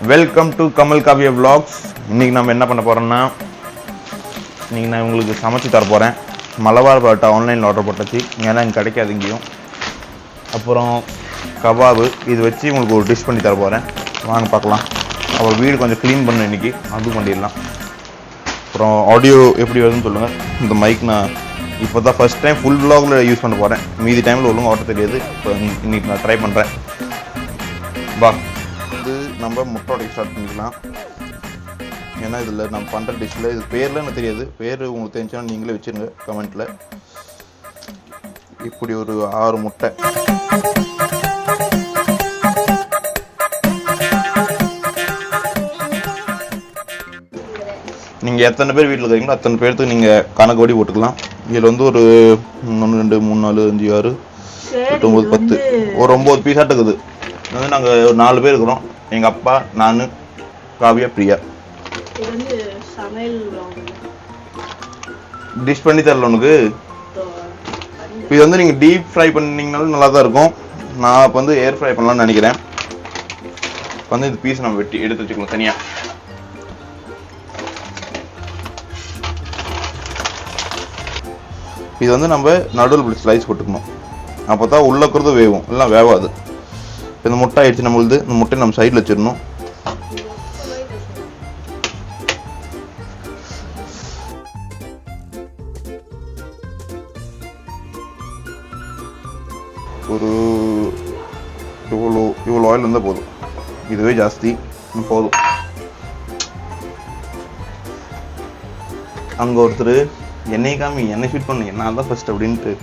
Welcome to Kamal Kavya vlogs. இன்றைக்கி நம்ம என்ன பண்ண போகிறோம்னா, இன்றைக்கி நான் உங்களுக்கு சமைச்சு தர போகிறேன். மலபார் பரோட்டா ஆன்லைனில் ஆர்டர் போட்டாச்சு, ஏன்னா இங்கே கிடைக்காது இங்கேயும். அப்புறம் கபாபு, இது வச்சு உங்களுக்கு ஒரு டிஷ் பண்ணி தர போகிறேன். வாங்க பார்க்கலாம். அப்புறம் வீடு கொஞ்சம் க்ளீன் பண்ணணும் இன்றைக்கி, அதுவும் பண்ணிடலாம். அப்புறம் ஆடியோ எப்படி வருதுன்னு சொல்லுங்கள். இந்த மைக் நான் இப்போ தான் ஃபஸ்ட் டைம் ஃபுல் vlogல யூஸ் பண்ண போகிறேன். மீதி டைமில் ஒழுங்காக ஓட்ட தெரியாது. இப்போ இன்றைக்கி நான் ட்ரை பண்ணுறேன். வா, இது நம்ம முட்டை உடைக்க ஸ்டார்ட் பண்ணிக்கலாம். ஏன்னா இதில் நம்ம பண்ணுற டிஷ்ஷில் இது பேர்லாம் எனக்கு தெரியாது. பேர் உங்களுக்கு தெரிஞ்சாலும் நீங்களே வச்சுருங்க கமெண்ட்டில். இப்படி ஒரு 6 முட்டை. நீங்கள் எத்தனை பேர் வீட்டில் இருக்கீங்களோ அத்தனை பேர்த்துக்கு நீங்கள் கணக்கு படி போட்டுக்கலாம். இதில் வந்து ஒரு 1 2 3 4 5 6 8 9 10 ஒரு 9 பீஸாக இருக்குது. வந்து நாங்கள் ஒரு 4 பேர் இருக்கிறோம். எங்கள் அப்பா, நான், காவியா, பிரியா. டிஷ் பண்ணி தரல உனக்கு. இது வந்து நீங்கள் டீப் ஃப்ரை பண்ணிங்கனாலும் நல்லா தான் இருக்கும். நான் இப்போ வந்து ஏர் ஃப்ரை பண்ணலாம்னு நினைக்கிறேன். இப்போ வந்து இந்த பீஸ் நம்ம வெட்டி எடுத்து வச்சுக்கலாம் தனியாக. இது வந்து நம்ம நடுவில் இப்படி ஸ்லைஸ் போட்டுக்கணும். அப்போ தான் உள்ள இருக்கிறது வேகும், எல்லாம் வேவாது. இந்த முட்டை ஆயிடுச்சு நம்மளுது. இந்த முட்டையை நம்ம சைடில் வச்சிடணும். ஒரு இவ்வளோ ஆயில் இருந்தால் போதும். இதுவே ஜாஸ்தி போதும். அங்கே ஒருத்தர் எண்ணெய் காமி, எண்ணெய் ஃபீட் பண்ணு, என்ன தான் ஃபர்ஸ்ட் அப்படின்ட்டு.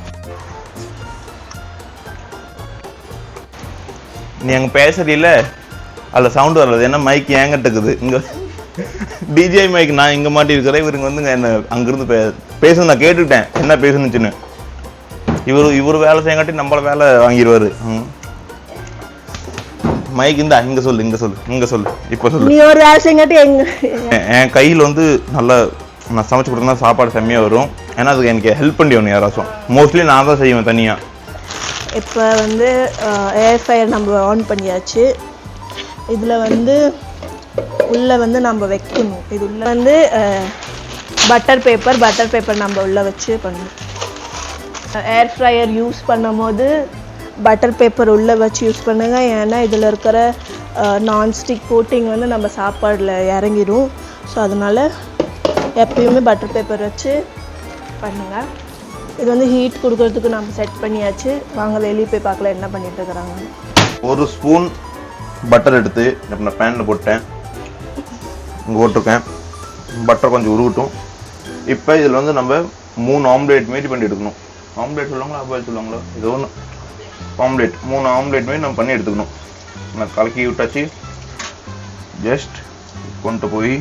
நீ அங்கே பேசுறீல்ல, அதில் சவுண்டு வரல. என்ன மைக் ஏங்கிட்ட இருக்குது. இங்கே டிஜே மைக் நான் இங்கே மாட்டி இருக்கிறேன். இவருங்க வந்து என்ன அங்கேருந்து பேச நான் கேட்டுக்கிட்டேன் என்ன பேசணுச்சுன்னு. இவர் வேலை செய்யங்காட்டி நம்மள வேலை வாங்கிடுவாரு. மைக் இந்தா இங்கே சொல்லு, இங்கே சொல்லு, இங்கே சொல்லு, இப்போ சொல்லு. நீ ஒரு வேலை செய்யங்காட்டி என் கையில் வந்து நல்லா நான் சமைச்சு கொடுத்தா சாப்பாடு செம்மையாக வரும். ஏன்னா அதுக்கு எனக்கு ஹெல்ப் பண்ணிடணும் யாராச்சும். மோஸ்ட்லி நான் தான் செய்வேன் தனியாக. இப்போ வந்து ஏர் ஃப்ரையர் நம்ம ஆன் பண்ணியாச்சு. இதில் வந்து உள்ளே வந்து நம்ம வைக்கணும். இது உள்ளே வந்து பட்டர் பேப்பர் நம்ம உள்ளே வச்சு பண்ணணும். ஏர் ஃப்ரையர் யூஸ் பண்ணும் போது பட்டர் பேப்பர் உள்ளே வச்சு யூஸ் பண்ணுங்க. ஏன்னா இதில் இருக்கிற நான்ஸ்டிக் கோட்டிங் வந்து நம்ம சாப்பாடில் இறங்கிடும். ஸோ அதனால் எப்பயுமே பட்டர் பேப்பர் வச்சு பண்ணுங்கள். இது வந்து ஹீட் கொடுக்கறதுக்கு நம்ம செட் பண்ணியாச்சு. வாங்க வெளியே போய் பார்க்கலாம் என்ன பண்ணிட்டு இருக்கிறாங்க. ஒரு ஸ்பூன் பட்டர் எடுத்து நான் பேனில் போட்டேன். இங்கே போட்டிருக்கேன். பட்டர் கொஞ்சம் உருகட்டும். இப்போ இதில் வந்து நம்ம 3 ஆம்லேட் மாரி பண்ணி எடுக்கணும். ஆம்லேட் சொல்லுவாங்களா, அப்பாயில் சொல்லுவாங்களா, இது ஒன்று ஆம்லேட். 3 ஆம்லேட் மாரி நம்ம பண்ணி எடுத்துக்கணும். நான் கலக்கி விட்டாச்சு. ஜஸ்ட் கொண்டு போய்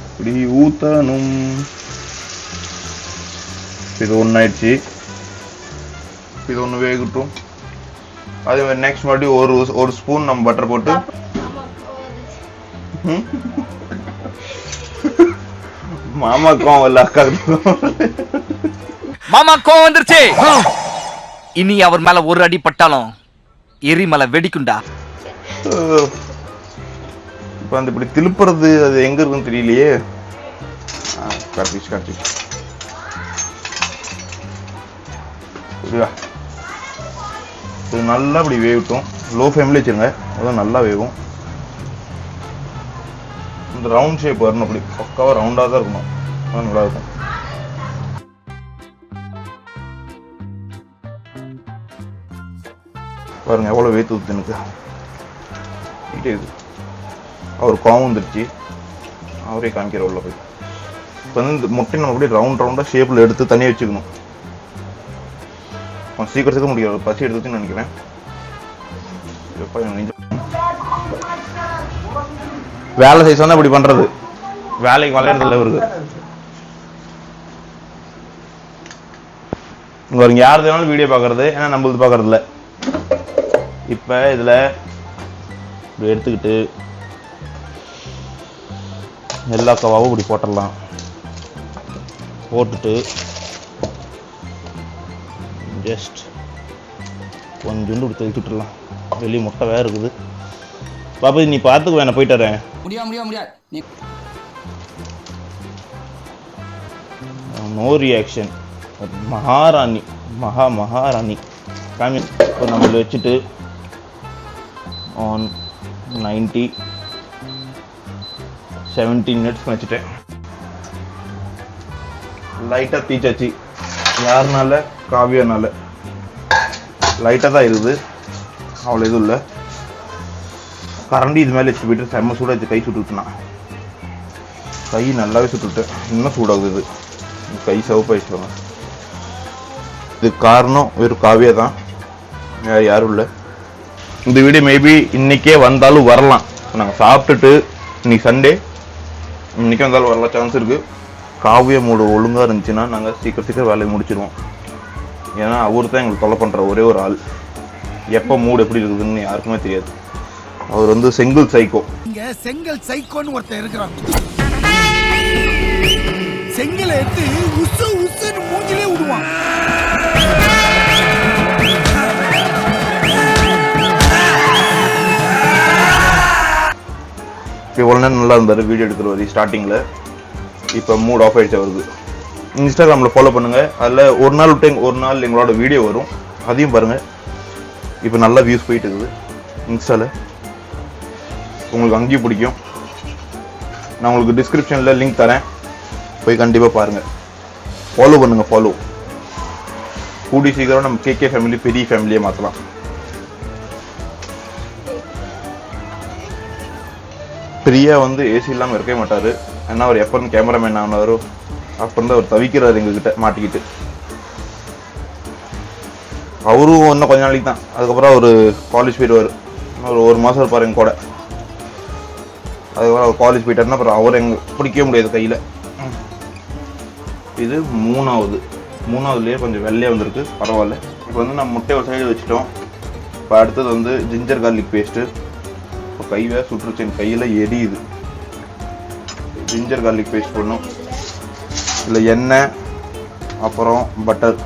இப்படி ஊற்றணும். இது ஒன்று ஆயிடுச்சு. இது ஒன்று வேகட்டும். அதே மாதிரி நெக்ஸ்ட் மறுபடியும் ஒரு ஸ்பூன் நம்ம பட்டர் போட்டு மாமா கோவம் இல்லை, அக்கா மாமா கோவம் வந்துருச்சு. இனி அவர் மேல ஒரு அடி பட்டாலும் எரிமலை வெடிக்குண்டா. இப்போ அந்த இப்படி திருப்புறது அது எங்க இருக்குன்னு தெரியலையே. கார்த்திஷ் இது நல்லா இப்படி வேகட்டும். லோ ஃப்ளேம்ல வச்சுருங்க, அதான் நல்லா வேகும். இந்த ரவுண்ட் ஷேப் வரணும். அப்படி பக்காவாக ரவுண்டாக தான் இருக்கணும், அதான் நல்லா இருக்கும். பாருங்க எவ்வளோ வேத்து ஊற்று எனக்கு. இது அவர் கோவம் வந்துருச்சு. அவரே காமிக்கிற உள்ள போய். இப்போ வந்து இந்த முட்டை நம்ம அப்படியே ரவுண்டாக ஷேப்பில் எடுத்து தனியாக வச்சுக்கணும். சீக்கிரத்துக்கு முடியாது, பசி எடுத்துன்னு நினைக்கிறேன். வேலை செய்ய சொன்னா இப்படி பண்றது, வேலைக்கு வளையறதில்ல இவருக்கு. இங்க யாரு வேணாலும் வீடியோ பாக்குறது, ஏன்னா நம்மளுது பாக்குறது இல்லை. இப்ப இதுல இப்படி எடுத்துக்கிட்டு எல்லா கவாவும் இப்படி போட்டுடலாம். போட்டுட்டு ஜஸ்ட் கொஞ்சோண்டு இப்படி தெளித்து விட்டுடலாம். வெளியே முட்டை வேறு இருக்குது. பாப்பா நீ பார்த்துக்கு வேணா போயிட்டு வரேன். முடியாது நீ நோ ரியாக்ஷன். மகாராணி மகாராணி காமி. இப்போ நம்ம இதை வச்சுட்டு ஆன் 17 மினிட்ஸ் வச்சுட்டேன். லைட்டாக தீச்சாச்சு. யாருனால? காவியனால. லைட்டாக தான் இருக்குது, அவ்வளோ எதுவும் இல்லை. கரண்டி இது மேலே வச்சு போயிட்டு செம்ம சூடாக வச்சு கை சுட்டுட்டுனா. கை நல்லாவே சுட்டுவிட்டேன். இன்னும் சூடாகுது. இது கை சவுப்பாயிடுச்சு. இதுக்கு காரணம் வெறும் காவியா தான், வேறு யாரும் இல்லை. இந்த வீடியோ மேபி இன்றைக்கே வந்தாலும் வரலாம். நாங்கள் சாப்பிட்டுட்டு இன்னைக்கு சண்டே, இன்றைக்கே வந்தாலும் வரலாம் சான்ஸ் இருக்குது. காவியா மூடு ஒழுங்காக இருந்துச்சுன்னா நாங்கள் சீக்கிரம் வேலையை முடிச்சிடுவோம். ஏன்னா அவர் தான் எங்களுக்கு தொலை பண்ணுற ஒரே ஒரு ஆள். எப்போ மூடு எப்படி இருக்குதுன்னு யாருக்குமே தெரியாது. அவர் வந்து செங்கல் சைக்கோ. செங்கல் சைக்கோன்னு ஒருத்தர் இருக்கிறாங்க. செங்கலை எடுத்து உசு உசுன்னு மூஞ்சிலே விடுவான். இவ்வளோ நேரம் நல்லா இருந்தார் வீடியோ எடுக்கிற வரைக்கும் ஸ்டார்டிங்கில். இப்போ மூட் ஆஃப் ஆகிடுச்சு அவருக்கு. இன்ஸ்டாகிராமில் ஃபாலோ பண்ணுங்கள். அதில் ஒரு நாள் விட்டு ஒரு நாள் எங்களோட வீடியோ வரும், அதையும் பாருங்கள். இப்போ நல்லா வியூஸ் போயிட்டு இருக்குது இன்ஸ்டாவில். உங்களுக்கு அங்கேயும் பிடிக்கும். நான் உங்களுக்கு டிஸ்கிரிப்ஷனில் லிங்க் தரேன், போய் கண்டிப்பாக பாருங்கள். ஃபாலோ பண்ணுங்கள். ஃபாலோ கூடி சீக்கிரம் நம்ம கேகே ஃபேமிலி பெரிய ஃபேமிலியை மாற்றலாம். பிரியா வந்து ஏசி இல்லாமல் இருக்கவே மாட்டார். ஏன்னா அவர் எப்போ இருந்து கேமராமேன் ஆனாரோ அப்போ இருந்து அவர் தவிக்கிறார் எங்ககிட்ட மாட்டிக்கிட்டு. அவரும் இன்னும் கொஞ்ச நாளைக்கு தான், அதுக்கப்புறம் அவர் காலேஜ் போயிடுவார். ஒரு மாதம் இருப்பார் எங்க கூட. அதுக்கப்புறம் அவர் காலேஜ் போயிட்டாருன்னா அப்புறம் அவர் எங்க பிடிக்கவே முடியாது கையில். இது மூணாவதுலேயே கொஞ்சம் வெள்ளையாக வந்திருக்கு, பரவாயில்ல. இப்போ வந்து நம்ம முட்டை ஒரு சைடு வச்சுட்டோம். இப்போ அடுத்தது வந்து ஜிஞ்சர் கார்லிக் பேஸ்ட்டு. இப்போ கையை சுற்றுச்சு, என் கையில் எரியுது. ஜிஞ்சர் கார்லிக் பேஸ்ட் போடணும். இல்லை எண்ணெய் அப்புறம் பட்டர்.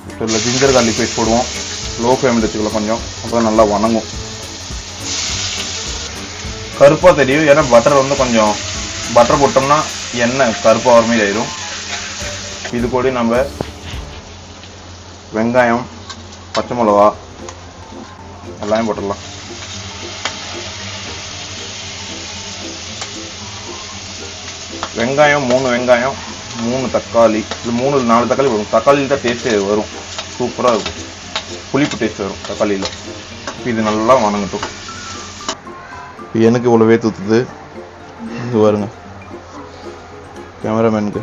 இப்போ இல்லை ஜிஞ்சர் கார்லிக் பேஸ்ட் போடுவோம். லோ ஃப்ளேமில் வச்சுக்கலாம் கொஞ்சம், அப்புறம் நல்லா வணங்கும். கருப்பாக தெரியும், ஏன்னா பட்டர் வந்து கொஞ்சம் பட்டர் போட்டோம்னா எண்ணெய் கருப்பாக வர மாதிரி ஆயிடும். இது கூட நம்ம வெங்காயம், பச்சை மிளகா எல்லாமே போட்டுடலாம். வெங்காயம் 3 வெங்காயம், 3 தக்காளி, இல்லை 3-4 தக்காளி வரும். தக்காளியில் தான் டேஸ்ட்டு வரும், சூப்பராக இருக்கும். புளிப்பு டேஸ்ட் வரும் தக்காளியில். இது நல்லா வணங்கட்டும். எனக்கு இவ்வளோவே தூத்துது. இது வருங்க கேமராமேனுக்கு.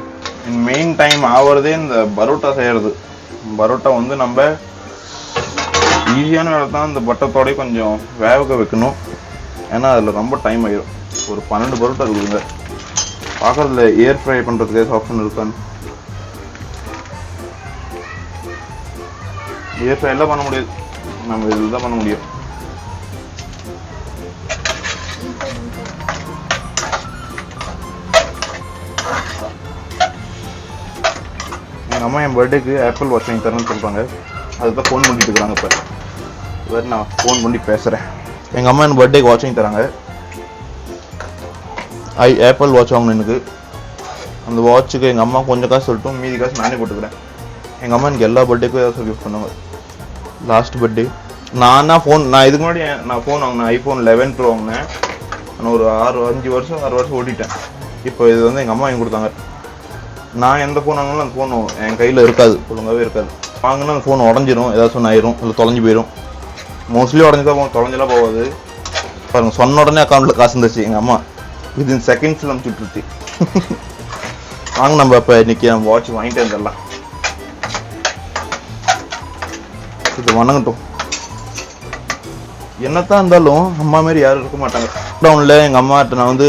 மெயின் டைம் ஆகிறதே இந்த பரோட்டா செய்கிறது. பரோட்டா வந்து நம்ம ஈஸியான வேலை தான். இந்த பட்டத்தோடய கொஞ்சம் வேக வைக்கணும், ஏன்னா அதில் ரொம்ப டைம் ஆகிடும். ஒரு 12 பரோட்டா இருக்குதுங்க. பார்க்குறதுல ஏர் ஃப்ரை பண்ணுறதுக்கு ஆப்ஷன் இருக்கான்னு. ஏர் ஃப்ரை எல்லாம் பண்ண முடியாது, நம்ம இதில் தான் பண்ண முடியும். எங்கள் அம்மா என் பர்த்டேக்கு ஆப்பிள் வாட்ச் வாங்கி தரேன்னு சொல்கிறாங்க. அதுதான் ஃபோன் பண்ணிட்டு இருக்கிறாங்க. இப்போ வேறு நான் ஃபோன் பண்ணி பேசுகிறேன். எங்கள் அம்மா என் பர்த்டேக்கு வாட்ச் வாங்கி தராங்க. ஆப்பிள் வாட்ச் வாங்கணும் எனக்கு. அந்த வாட்சுக்கு எங்கள் அம்மா கொஞ்சம் காசு சொல்லட்டும், மீதி காசு நானே போட்டுக்கிறேன். எங்கள் அம்மா எனக்கு எல்லா பர்த்டேக்கும் ஏதாவது சொல்லி யூஸ் பண்ணுவாங்க. லாஸ்ட் பர்த்டே நான் இதுக்கு முன்னாடி நான் ஃபோன் வாங்கினேன், ஐஃபோன் 11 ப்ரோ வாங்கினேன். நான் ஒரு 6 வருஷம் ஓட்டிட்டேன். இப்போ இது வந்து எங்கள் அம்மா வாங்கி கொடுத்தாங்க. நான் எந்த ஃபோன் வாங்கினாலும் அந்த ஃபோன் என் கையில் இருக்காது, ஒழுங்காகவே இருக்காது. வாங்கினா அந்த ஃபோன் உடஞ்சிரும், ஏதாச்சும் ஒன்று ஆயிரும், இல்லை தொலைஞ்சு போயிடும். மோஸ்ட்லி உடஞ்சிதான் போகும், தொலைஞ்செல்லாம் போகாது. பாருங்கள், சொன்ன உடனே அக்கௌண்ட்டில் காசு இருந்துச்சு. எங்கள் அம்மா வித்தின் செகண்ட்ஸில் அனுப்பிச்சுட்ருச்சு. வாங்க நம்ம இப்போ இன்றைக்கி நம்ம வாட்ச் வாங்கிட்டு வந்துடலாம். இது வணங்கட்டும். என்னத்தான் இருந்தாலும் அம்மா மாரி யாரும் இருக்க மாட்டாங்க. லாக்டவுனில் எங்கள் அம்மாட்ட நான் வந்து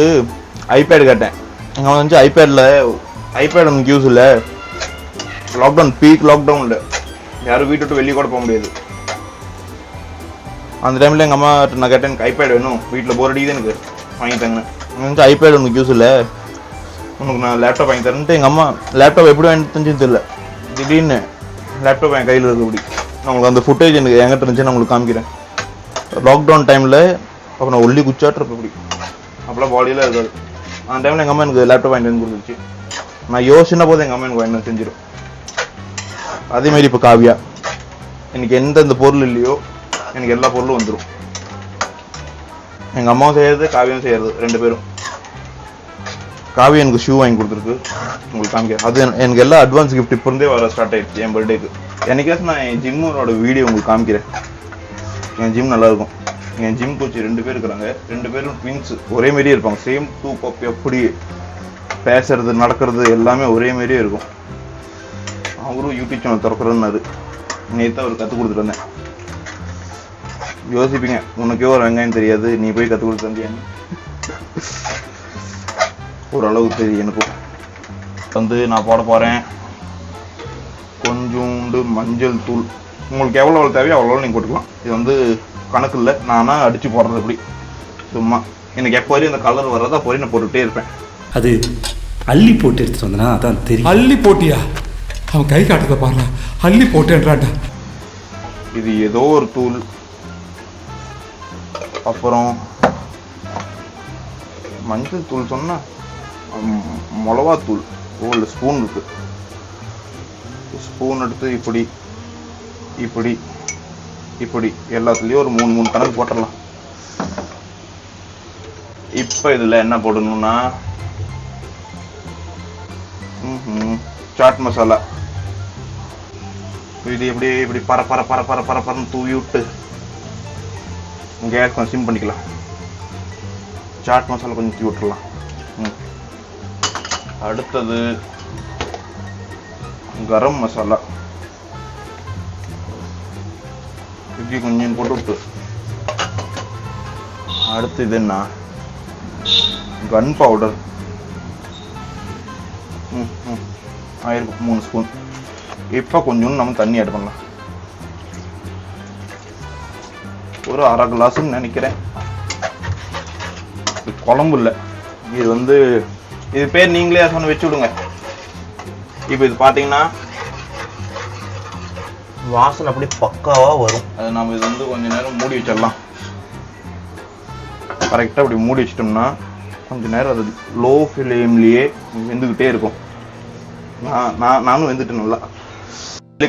ஐபேடு கேட்டேன். எங்கள் அம்மா வந்து ஐபேட் நமக்கு யூஸ் இல்லை. லாக்டவுன் லாக்டவுனில் யாரும் வீட்டு விட்டு வெளியே கூட போக முடியாது. அந்த டைமில் எங்கள் அம்மாட்ட நான் கேட்டேன், எனக்கு ஐபேட் வேணும், வீட்டில் போர் அடிக்குது, எனக்கு வாங்கிட்டாங்க. வந்து ஐபேட் உனக்கு யூஸ் இல்லை, உனக்கு நான் லேப்டாப் வாங்கி தரேன்ட்டு. எங்கள் அம்மா லேப்டாப் எப்படி வாங்கி தெரிஞ்சுன்னு தெரியல, திடீர்னு லேப்டாப் என் கையில் இருக்கபடி. நான் உங்களுக்கு அந்த ஃபுட்டேஜ் எனக்கு என்கிட்ட இருந்துச்சு, நான் உங்களுக்கு காமிக்கிறேன். லாக்டவுன் டைமில் அப்போ நான் ஒல்லி குச்சாட்டு இருப்பேன் இப்படி, அப்போலாம் பாடியெலாம் இருக்காது. அந்த டைமில் எங்கள் அம்மா எனக்கு லேப்டாப் வாங்கிட்டு வந்து கொடுத்துருச்சு. நான் யோசின போது எங்கள் அம்மா எனக்கு வாங்கிட்டு வந்து செஞ்சிடும். அதேமாரி இப்போ காவியா, எனக்கு எந்தெந்த பொருள் இல்லையோ எனக்கு எல்லா பொருளும் வந்துடும். எங்கள் அம்மாவும் செய்கிறது, காவியாவும் செய்கிறது, 2 பேரும். காவியா எனக்கு ஷூ வாங்கி கொடுத்துருக்கு, உங்களுக்கு காமிக்க. அது எனக்கு எல்லா அட்வான்ஸ் கிஃப்ட் இப்போ இருந்தே வர ஸ்டார்ட் ஆகிடுச்சு என் பர்த்டேக்கு. என்னைக்காச்சும் நான் என் ஜிம்மோட வீடியோ உங்களுக்கு காமிக்கிறேன். என் ஜிம் நல்லாயிருக்கும். என் ஜிம் கோச் 2 பேர் இருக்கிறாங்க, 2 பேரும் ட்வின்ஸு, ஒரே மாதிரியே இருப்பாங்க. Same 2 copy. எப்படி பேசுறது நடக்கிறது எல்லாமே ஒரே மாதிரியே இருக்கும். அவரும் யூடியூப் சேனல் திறக்கிறேன்னாரு, நேற்று அவர் கற்றுக் கொடுத்துட்டு வந்தேன். யோசிப்பீங்க, உனக்கே ஒரு வெங்காயம் தெரியாது, நீ போய் கற்றுக் கொடுத்து வந்தியான்னு. ஓரளவுக்கு தெரியும் எனக்கும். வந்து நான் போட போகிறேன் கொஞ்சோண்டு மஞ்சள் தூள். உங்களுக்கு எவ்வளோ தேவையோ அவ்வளோ நீங்கள் போட்டுக்கலாம். இது வந்து கணக்கு இல்லை, நானாக அடித்து போடுறது எப்படி சும்மா. எனக்கு எப்போ வரையும் அந்த கலர் வர்றதா அப்போ வரையும் நான் போட்டுகிட்டே இருப்பேன். அது அள்ளி போட்டு எடுத்துட்டு வந்தனா அதான் தெரியும். அள்ளி போட்டியா? அவன் கை காட்டுறத பாருங்க, அள்ளி போட்டேன்றான்டா. இது ஏதோ ஒரு தூள். அப்புறம் மஞ்சள் தூள் சொன்னா மிளகா தூள். ஒரு ஸ்பூன் இருக்கு. ஸ்பூன் எடுத்து இப்படி இப்படி இப்படி எல்லாத்துலேயும் ஒரு 3 கணக்கு போட்டுடலாம். இப்போ இதில் என்ன போடணும்னா சாட் மசாலா. இது எப்படி இப்படி பரன்னு தூவி விட்டு கேஸ் கொஞ்சம் சிம் பண்ணிக்கலாம். சாட் மசாலா கொஞ்சம் தூவி விட்டுடலாம். அடுத்தது கரம் மசாலா. இப்படி கொஞ்சம் போட்டு விட்டு. அடுத்து இது என்ன, கன் பவுடர். ஆயிரம் 3 ஸ்பூன். இப்போ கொஞ்சம் நம்ம தண்ணி ஆட் பண்ணலாம். ஒரு 1/2 கிளாஸ்ன்னு நினைக்கிறேன். இது குழம்பு இல்லை, இது வந்து இது பேர் நீங்களே சொன்ன வச்சு விடுங்க. இப்போ இது பார்த்தீங்கன்னா வாசனை அப்படி பக்காவாக வரும். அது நம்ம இது வந்து கொஞ்ச நேரம் மூடி வச்சிடலாம். கரெக்டாக அப்படி மூடி வச்சிட்டோம்னா கொஞ்ச நேரம் அது லோ ஃப்ளேம்லேயே வெந்துக்கிட்டே இருக்கும். நானும் வெந்துட்டேன் நல்லா.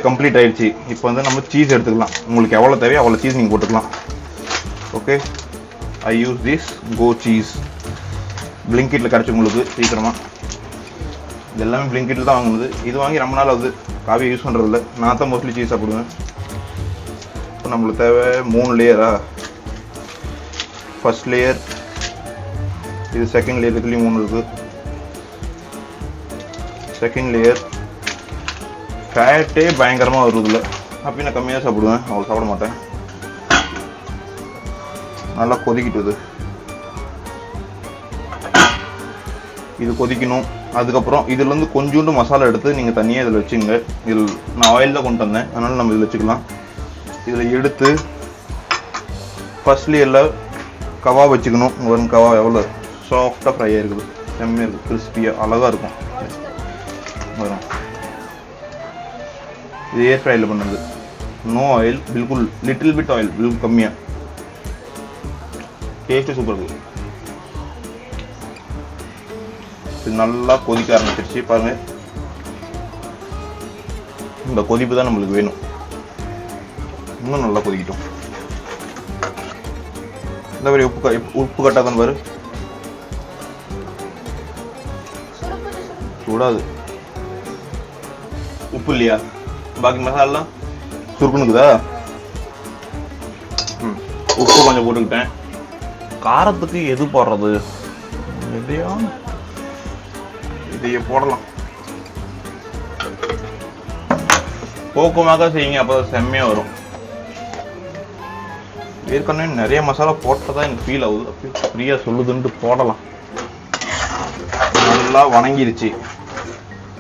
கம்ப்ளீட் ஆயிடுச்சு. இப்போ வந்து நம்ம சீஸ் எடுத்துக்கலாம். உங்களுக்கு எவ்வளோ தேவையோ அவ்வளோ சீஸ் நீங்கள் போட்டுக்கலாம். Okay, I use this Go Cheese. பிளிங்கிட்டில் கிடச்சி உங்களுக்கு சீக்கிரமாக. இது எல்லாமே பிளிங்கிட்டில் தான் வாங்குனது. இது வாங்கி ரொம்ப நாள் ஆகுது. காவியை யூஸ் பண்ணுறதில்ல. நான் தான் மோஸ்ட்லி சீஸ் சாப்பிடுவேன். இப்போ நம்மளுக்கு தேவை 3 லேயரா. ஃபர்ஸ்ட் லேயர், இது செகண்ட் லேயர், இதுலேயும் 3 இருக்குது. செகண்ட் லேயர் ஃபேட்டே பயங்கரமாக வருதில்ல. அப்படி நான் கம்மியாக சாப்பிடுவேன், அவ்வளோ சாப்பிட மாட்டேன். நல்லா கொதிக்கிட்டுது. இது கொதிக்கணும். அதுக்கப்புறம் இதுலேருந்து கொஞ்சோண்டு மசாலா எடுத்து நீங்கள் தனியாக இதில் வச்சுங்க. இதில் நான் ஆயில் தான் கொண்டு வந்தேன், அதனால் நம்ம இதில் வச்சுக்கலாம். இதில் எடுத்து ஃபர்ஸ்ட் லேயரில் கபாப் வச்சுக்கணும். ஒரு கபாப் எவ்வளோ சாஃப்டாக ஃப்ரை ஆகிருக்குது, செம்மையாக இருக்குது, கிறிஸ்பியாக அழகாக இருக்கும். வரும். இது ஏர் ஃப்ரையில் பண்ணுறது. நோ ஆயில், பில்குல் லிட்டில் பிட் ஆயில், பில்குல் கம்மியாக. டேஸ்ட்டு சூப்பர் இருக்குது. இது நல்லா கொதிக்க ஆரம்பிச்சிருச்சு பாருங்க. இந்த கொதிப்பு தான் நம்மளுக்கு வேணும். இன்னும் நல்லா கொதிக்கிட்டோம். இந்த மாதிரி உப்பு கட்டாதான் பாரு. சூடாது. உப்பு இல்லையா? பாக்கி மசாலா சுருக்குனுக்குதா? உப்பு கொஞ்சம் போட்டுக்கிட்டேன். காரத்துக்கு எது போடுறது? இதையே போடலாம். போக்குமாக செய்யுங்க, அப்போதான் செம்மையாக வரும். ஏற்கனவே நிறைய மசாலா போட்டதான் எனக்கு ஃபீல் ஆகுது. அப்படியே ஃப்ரீயாக சொல்லுதுன்ட்டு போடலாம். நல்லா வணங்கிருச்சு.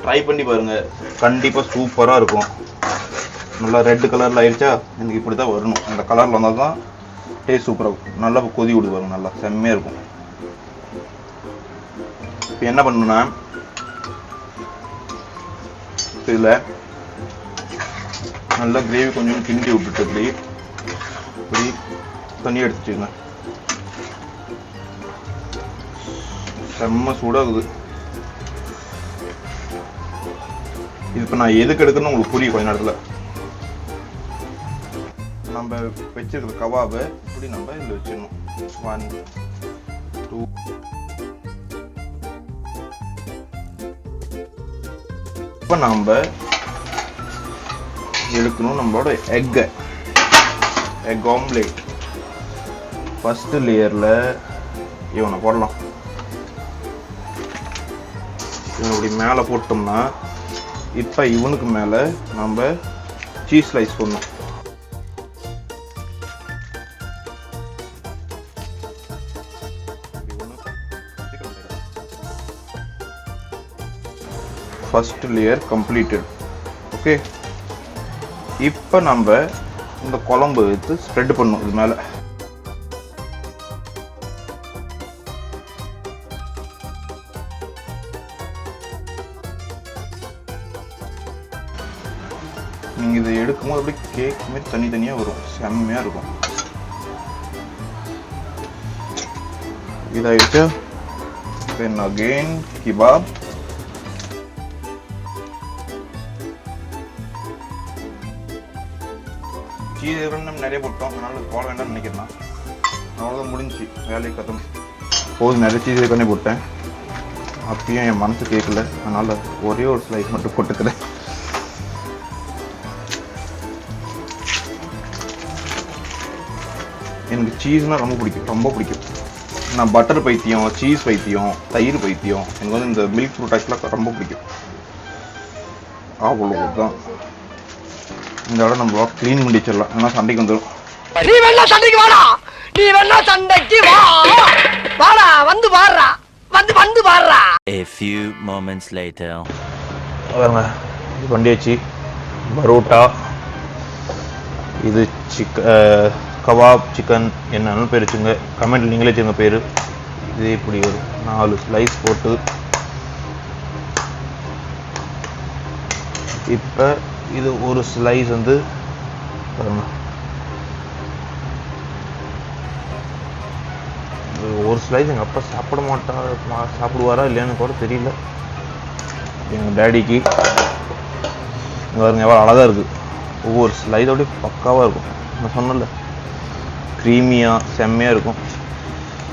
ட்ரை பண்ணி பாருங்க, கண்டிப்பாக சூப்பராக இருக்கும். நல்லா ரெட் கலரில் ஆயிடுச்சா? எனக்கு இப்படி தான் வரணும். இந்த கலரில் வந்தால் தான் டேஸ்ட் சூப்பராக இருக்கும். நல்லா கொதி விடுது பாருங்க, நல்லா செம்மையாக இருக்கும். இப்போ என்ன பண்ணணும்னா, இதில் நல்லா கிரேவி கொஞ்சம் கிண்டி விட்டுட்டு இப்படி தண்ணி எடுத்துச்சுங்க. செம்ம சூடாகுது. இது இப்போ நான் எதுக்கு எடுக்கணும்னு உங்களுக்கு புரியும் கொஞ்ச நேரத்தில். நம்ம வச்சிருக்கிற கபாபை இப்படி நம்ம இதில் வச்சிடணும். 1 2 இப்போ நம்ம எடுக்கணும் நம்மளோட எக் ஆம்லேட். ஃபர்ஸ்ட் லேயரில் இவனை போடலாம். இவன் இப்படி மேலே போட்டோம்னா இப்போ இவனுக்கு மேலே நம்ம சீஸ் ஸ்லைஸ் பண்ணணும். First layer completed. ஓகே, இப்போ நம்ம இந்த குழம்பு எடுத்து ஸ்ப்ரெட் பண்ணணும் இது மேலே. நீங்கள் இதை எடுக்கும்போது அப்படியே கேக் மாதிரி தனித்தனியாக வரும், செம்மையாக இருக்கும். இதாகிடுச்சு. Then again கிபாப். சீஸ் நம்ம நிறைய போட்டோம், அதனால போட வேண்டாம்னு நினைக்கிறேன். அவ்வளோதான், முடிஞ்சு வேலையை கத்தம். போதும், நிறைய சீஸ் பண்ணி போட்டேன். அப்பயும் என் மனசு கேட்கல, அதனால் ஒரே ஒரு ஸ்லைஸ் மட்டும் போட்டுக்கிறேன். எனக்கு சீஸ்னால் ரொம்ப பிடிக்கும். நான் பட்டர் பைத்தியம், சீஸ் பைத்தியம், தயிர் பைத்தியம். எனக்கு வந்து இந்த மில்க் ப்ராடக்ட்ஸ்லாம் ரொம்ப பிடிக்கும். அவ்வளோதான். இந்த இடம் நம்ம க்ளீன் பண்ணி வச்சிடலாம், ஏன்னா சண்டைக்கு வந்துடும். நீ வேணா சண்டைக்கு வாடா, வாடா, வந்து பாடுறா, வந்து பாடுறா. A few moments later. பாருங்க, இது பண்ணியாச்சு. பரோட்டா, இது கபாப், சிக்கன், என்னன்னு பேர் வச்சுங்க. கமெண்ட்ல நீங்களே வச்சுங்க பேர். இது இப்படி ஒரு 4 ஸ்லைஸ் போட்டு இப்போ இது ஒரு ஸ்லைஸ் வந்து பாருங்க, ஒரு ஸ்லைஸ் எங்கள் அப்பா சாப்பிடுவாரா இல்லையான்னு கூட தெரியல. எங்கள் டேடிக்கு இங்கே பாருங்க எவ்வளோ அழகாக இருக்குது. ஒவ்வொரு ஸ்லைஸோடய பக்காவாக இருக்கும். நான் சொன்னல, க்ரீமியாக செம்மையாக இருக்கும்.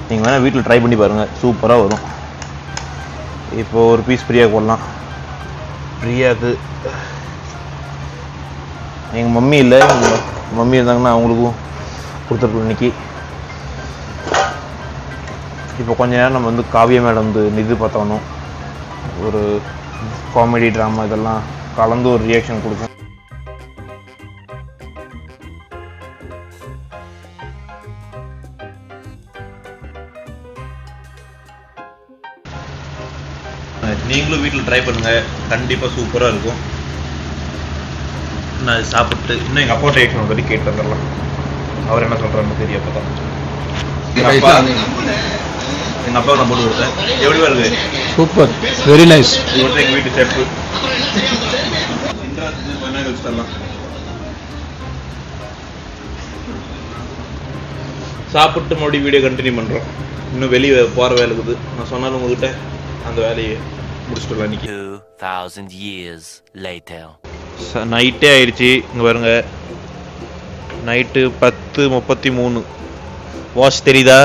நீங்கள் வேணால் வீட்டில் ட்ரை பண்ணி பாருங்கள், சூப்பராக வரும். இப்போ ஒரு பீஸ் ஃப்ரீயாக போடலாம். ஃப்ரீயாக்கு எங்கள் மம்மி இல்லை, எங்கள் மம்மி இருந்தாங்கன்னா அவங்களுக்கும் கொடுத்துருக்கோம் இன்னைக்கு. இப்போ கொஞ்ச நேரம் நம்ம வந்து காவியா மேடம் வந்து இது பார்த்தோம், ஒரு காமெடி ட்ராமா இதெல்லாம் கலந்து ஒரு ரியாக்ஷன் கொடுக்கும். நீங்களும் வீட்டில் ட்ரை பண்ணுங்கள், கண்டிப்பாக சூப்பராக இருக்கும். நான் சாப்பிட்டு இன்னும் எங்கள் அப்பா ரியாக்ஷன் பற்றி கேட்டு வந்துடலாம். அவர் என்ன சொல்கிறாருன்னு தெரியும். அப்போ தான் எங்கள் அப்பாவை நான் போட்டு கொடுத்தேன். எப்படி வருது? Super, very nice. இது வந்து எங்கள் வீட்டு செப்பு. வச்சுடலாம். சாப்பிட்டு மறுபடியும் வீடியோ கண்டினியூ பண்ணுறோம். இன்னும் வெளியே போகிற வேலை இருக்குது. நான் சொன்னாலும் உங்ககிட்ட அந்த வேலையை முடிச்சுட்டு இன்னைக்கு. 2000 years later. நைட்டே ஆயிடுச்சு. இங்கே பாருங்க, நைட்டு 10:33. வாட்ச் தெரியுதா?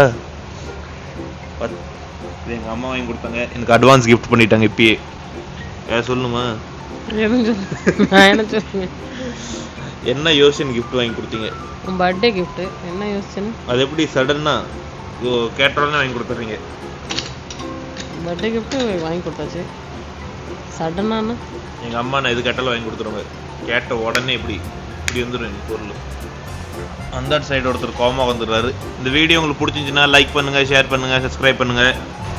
இது எங்கள் அம்மா வாங்கி கொடுத்தாங்க. எனக்கு அட்வான்ஸ் கிஃப்ட் பண்ணிட்டாங்க இப்பயே. வேறு சொல்லணுமா? என்ன யோசிச்சு கிஃப்ட் வாங்கி கொடுத்தீங்க? Birthday gift. என்ன யோசிச்சுன்னு? அது எப்படி சடன்னா கேட்டோடனே வாங்கி கொடுத்துறீங்க? பர்த்டே கிஃப்ட் வாங்கி கொடுத்தாச்சு, சடனான. எங்கள் அம்மா நான் எது கேட்டாலும் வாங்கி கொடுத்துருவாங்க. கேட்ட உடனே இப்படி வந்துடும் எனக்கு பொருள். அந்த சைடு ஒருத்தர் கோமா வந்துடுறாரு. இந்த வீடியோ உங்களுக்கு பிடிச்சிருந்துச்சுன்னா லைக் பண்ணுங்கள், ஷேர் பண்ணுங்கள், சப்ஸ்கிரைப் பண்ணுங்கள்.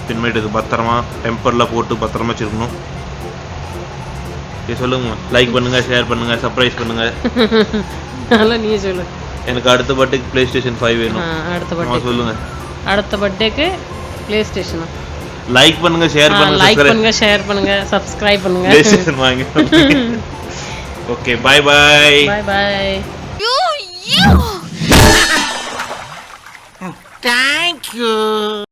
பின்மேட்டுக்கு பத்திரமா டெம்பரில் போட்டு பத்திரமா வச்சுருக்கணும். சொல்லுங்க, லைக் பண்ணுங்கள், ஷேர் பண்ணுங்கள், சர்ப்ரைஸ் பண்ணுங்கள். அதெல்லாம் நீயே சொல்லு. எனக்கு அடுத்த பர்த்டேக்கு PlayStation 5 வேணும். அடுத்த பர்த்டே சொல்லுங்கள். அடுத்த பர்த்டேக்கு PlayStation. லைக் பண்ணுங்க, ஷேர் பண்ணுங்க, லைக் பண்ணுங்க, ஷேர் பண்ணுங்க, சப்ஸ்கிரைப் பண்ணுங்க. PlayStation வாங்கி. Okay, bye bye. Bye bye. Thank you.